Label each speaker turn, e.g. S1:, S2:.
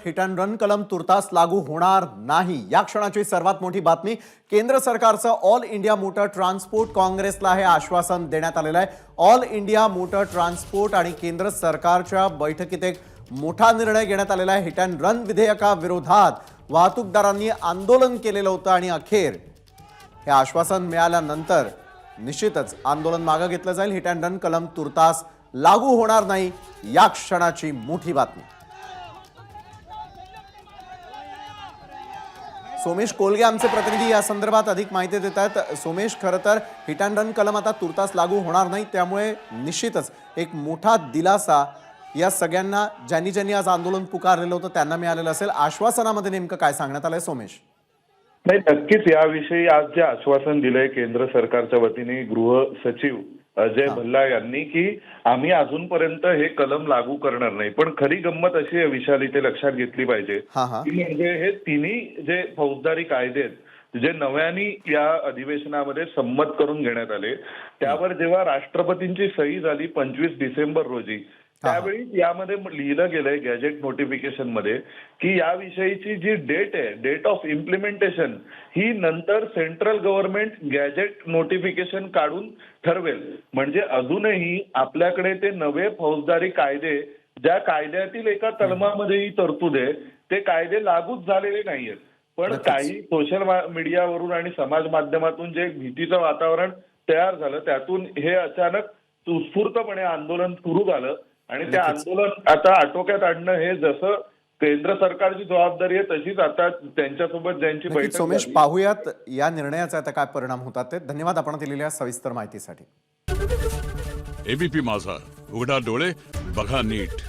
S1: Hit and run कलम तुर्तास लागू होणार नाही। या क्षणाची सर्वात मोठी बातमी, केंद्र सरकारचं ऑल इंडिया मोटर ट्रान्सपोर्ट काँग्रेसला हे आश्वासन देण्यात आलेलं आहे। ऑल इंडिया मोटर ट्रान्सपोर्ट आणि केंद्र सरकारच्या बैठकीत एक मोठा निर्णय घेण्यात आलेला आहे। हिट अँड रन विधेयकाविरोधात वाहतूकदारांनी आंदोलन केलेलं होतं आणि अखेर हे आश्वासन मिळाल्यानंतर निश्चितच आंदोलन मागे घेतलं जाईल। हिट अँड रन कलम तुर्तास लागू होणार नाही, या क्षणाची मोठी बातमी। सोमेश कोलगे आमचे प्रतिनिधी या संदर्भात अधिक माहिती देतात। सोमेश, खरं तर हिट अँड रन कलम आता तुर्तास लागू होणार नाही, त्यामुळे निश्चितच एक मोठा दिलासा या सगळ्यांना ज्यांनी आज आंदोलन पुकारलेलं होतं त्यांना मिळालेलं असेल। आश्वासनामध्ये नेमकं काय सांगण्यात आलंय सोमेश?
S2: नाही, नक्कीच याविषयी आज जे आश्वासन दिलंय केंद्र सरकारच्या वतीने गृह सचिव अजय भल्ला यांनी की आम्ही अजूनपर्यंत हे कलम लागू करणार नाही, पण खरी गंमत अशी आहे विशाल, इथे लक्षात घेतली पाहिजे की म्हणजे हे तिन्ही जे फौजदारी कायदे आहेत जे नव्याने या अधिवेशनामध्ये संमत करून घेण्यात आले, त्यावर जेव्हा राष्ट्रपतींची सही झाली 25 डिसेंबर रोजी, त्यावेळी यामध्ये लिहिलं गेलंय गॅजेट नोटिफिकेशन मध्ये की याविषयीची जी डेट आहे, डेट ऑफ इम्प्लिमेंटेशन, ही नंतर सेंट्रल गव्हर्नमेंट गॅजेट नोटिफिकेशन काढून ठरवेल। म्हणजे अजूनही आपल्याकडे ते नवे फौजदारी कायदे, ज्या कायद्यातील एका कलमामध्ये ही तरतूद आहे, ते कायदे लागूच झालेले नाहीयेत। पण काही सोशल मीडियावरून आणि समाज माध्यमातून जे भीतीचं वातावरण तयार झालं, त्यातून हे अचानक उत्स्फूर्तपणे आंदोलन सुरू झालं आणि ते आंदोलन आता आटोक्यात आणणं हे जसं केंद्र सरकारची जबाबदारी आहे, तशीच आता त्यांच्यासोबत ज्यांची बैठक।
S1: सोमेश, पाहूयात या निर्णयाचा आता काय परिणाम होतात ते। धन्यवाद आपण दिलेल्या सविस्तर माहितीसाठी।
S3: एबीपी माझा, उघडा डोळे बघा नीट।